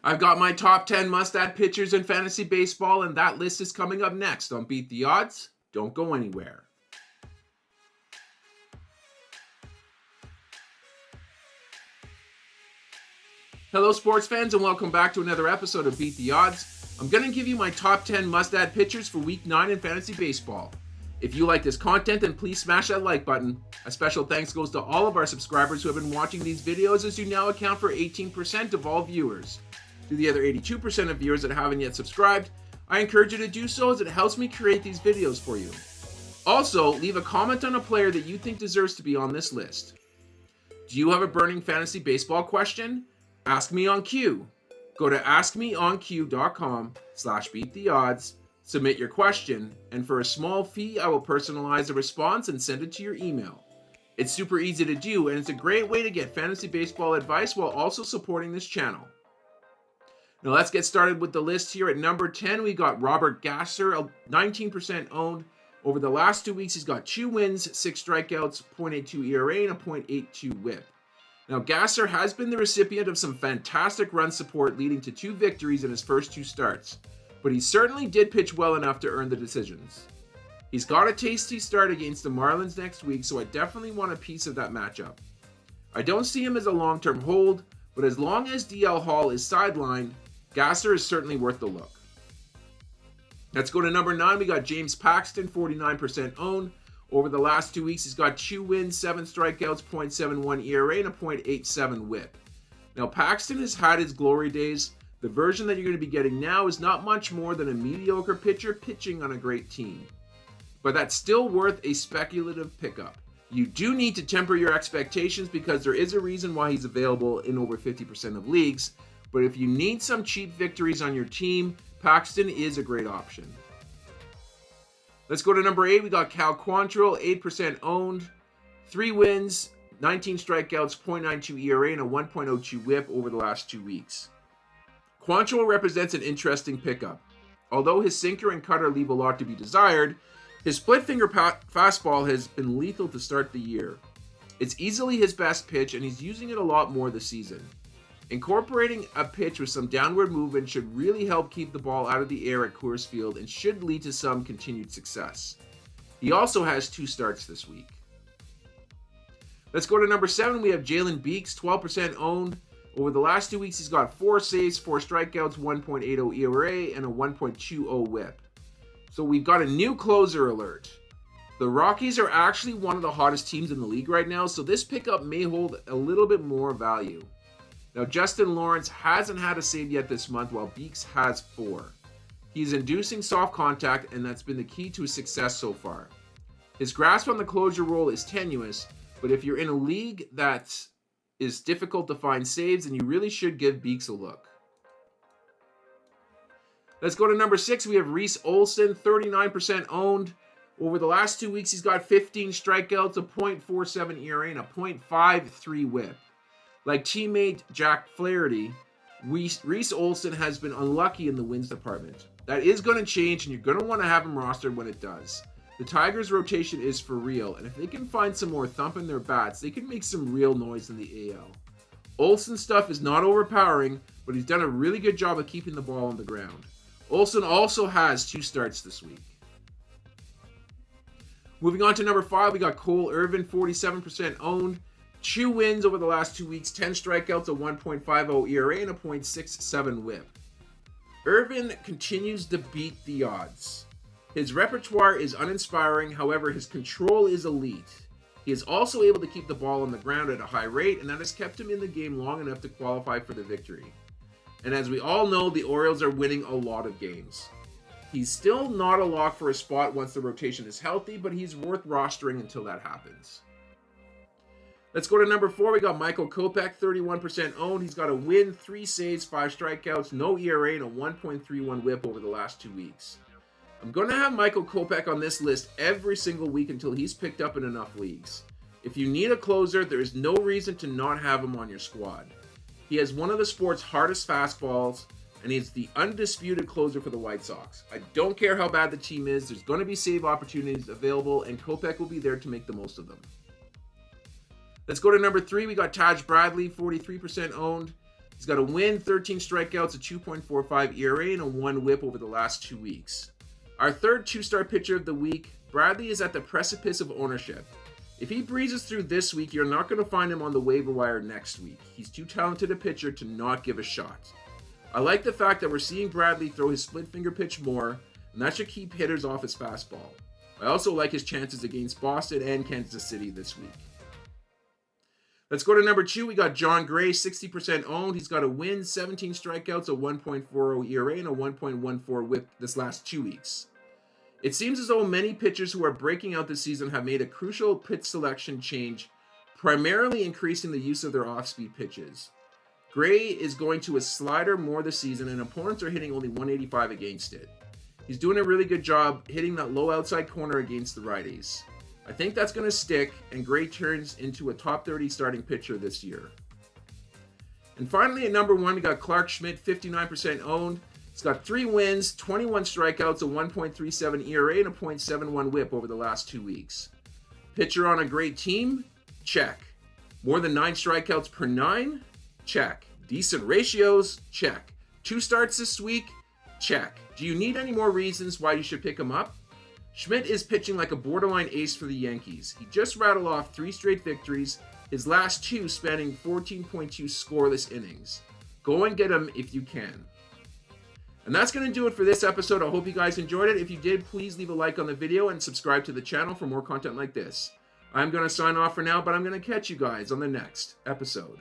I've got my top 10 must-add pitchers in fantasy baseball, and that list is coming up next on Beat the Odds. Don't go anywhere. Hello, sports fans, and welcome back to another episode of Beat the Odds. I'm going to give you my top 10 must-add pitchers for Week 9 in fantasy baseball. If you like this content, then please smash that like button. A special thanks goes to all of our subscribers who have been watching these videos, as you now account for 18% of all viewers. To the other 82% of viewers that haven't yet subscribed, I encourage you to do so, as it helps me create these videos for you. Also, leave a comment on a player that you think deserves to be on this list. Do you have a burning fantasy baseball question? Ask me on Q. Go to askmeonq.com/beattheodds, submit your question, and for a small fee, I will personalize a response and send it to your email. It's super easy to do, and it's a great way to get fantasy baseball advice while also supporting this channel. Now let's get started with the list here. At number 10, we got Robert Gasser, 19% owned. Over the last 2 weeks, he's got 2 wins, 6 strikeouts, .82 ERA, and a .82 whip. Now, Gasser has been the recipient of some fantastic run support, leading to 2 victories in his first 2 starts, but he certainly did pitch well enough to earn the decisions. He's got a tasty start against the Marlins next week, so I definitely want a piece of that matchup. I don't see him as a long-term hold, but as long as DL Hall is sidelined, Gasser is certainly worth the look. Let's go to number 9. We got James Paxton, 49% owned. Over the last 2 weeks, he's got 2 wins, 7 strikeouts, .71 ERA, and a .87 whip. Now, Paxton has had his glory days. The version that you're going to be getting now is not much more than a mediocre pitcher pitching on a great team. But that's still worth a speculative pickup. You do need to temper your expectations, because there is a reason why he's available in over 50% of leagues. But if you need some cheap victories on your team, Paxton is a great option. Let's go to number 8. We got Cal Quantrill, 8% owned, 3 wins, 19 strikeouts, .92 ERA, and a 1.02 whip over the last 2 weeks. Quantrill represents an interesting pickup. Although his sinker and cutter leave a lot to be desired, his split-finger fastball has been lethal to start the year. It's easily his best pitch, and he's using it a lot more this season. Incorporating a pitch with some downward movement should really help keep the ball out of the air at Coors Field and should lead to some continued success. He also has 2 starts this week. Let's go to number 7. We have Jalen Beeks, 12% owned. Over the last 2 weeks, he's got 4 saves, 4 strikeouts, 1.80 ERA, and a 1.20 whip. So we've got a new closer alert. The Rockies are actually one of the hottest teams in the league right now, so this pickup may hold a little bit more value. Now, Justin Lawrence hasn't had a save yet this month, while Beeks has 4. He's inducing soft contact, and that's been the key to his success so far. His grasp on the closure role is tenuous, but if you're in a league that is difficult to find saves, then you really should give Beeks a look. Let's go to number 6. We have Reese Olson, 39% owned. Over the last 2 weeks, he's got 15 strikeouts, a .47 ERA, and a .53 whip. Like teammate Jack Flaherty, Reese Olson has been unlucky in the wins department. That is going to change, and you're going to want to have him rostered when it does. The Tigers' rotation is for real, and if they can find some more thump in their bats, they can make some real noise in the AL. Olson's stuff is not overpowering, but he's done a really good job of keeping the ball on the ground. Olson also has 2 starts this week. Moving on to number 5, we got Cole Irvin, 47% owned. 2 wins over the last 2 weeks, 10 strikeouts, a 1.50 ERA, and a .67 whip. Irvin continues to beat the odds. His repertoire is uninspiring, however, his control is elite. He is also able to keep the ball on the ground at a high rate, and that has kept him in the game long enough to qualify for the victory. And as we all know, the Orioles are winning a lot of games. He's still not a lock for a spot once the rotation is healthy, but he's worth rostering until that happens. Let's go to number 4. We got Michael Kopech, 31% owned. He's got a win, 3 saves, 5 strikeouts, no ERA, and a 1.31 whip over the last 2 weeks. I'm going to have Michael Kopech on this list every single week until he's picked up in enough leagues. If you need a closer, there is no reason to not have him on your squad. He has one of the sport's hardest fastballs, and he's the undisputed closer for the White Sox. I don't care how bad the team is, there's going to be save opportunities available, and Kopech will be there to make the most of them. Let's go to number 3. We got Taj Bradley, 43% owned. He's got a win, 13 strikeouts, a 2.45 ERA, and a 1 whip over the last 2 weeks. Our third 2-star pitcher of the week, Bradley, is at the precipice of ownership. If he breezes through this week, you're not going to find him on the waiver wire next week. He's too talented a pitcher to not give a shot. I like the fact that we're seeing Bradley throw his split finger pitch more, and that should keep hitters off his fastball. I also like his chances against Boston and Kansas City this week. Let's go to number 2. We got John Gray, 60% owned. He's got a win, 17 strikeouts, a 1.40 ERA, and a 1.14 whip this last 2 weeks. It seems as though many pitchers who are breaking out this season have made a crucial pitch selection change, primarily increasing the use of their off-speed pitches. Gray is going to a slider more this season, and opponents are hitting only 185 against it. He's doing a really good job hitting that low outside corner against the righties. I think that's going to stick, and Gray turns into a top 30 starting pitcher this year. And finally, at number 1, we got Clark Schmidt, 59% owned. He's got 3 wins, 21 strikeouts, a 1.37 ERA, and a .71 whip over the last 2 weeks. Pitcher on a great team? Check. More than 9 strikeouts per 9? Check. Decent ratios? Check. 2 starts this week? Check. Do you need any more reasons why you should pick him up? Schmidt is pitching like a borderline ace for the Yankees. He just rattled off 3 straight victories, his last 2 spanning 14.2 scoreless innings. Go and get him if you can. And that's going to do it for this episode. I hope you guys enjoyed it. If you did, please leave a like on the video and subscribe to the channel for more content like this. I'm going to sign off for now, but I'm going to catch you guys on the next episode.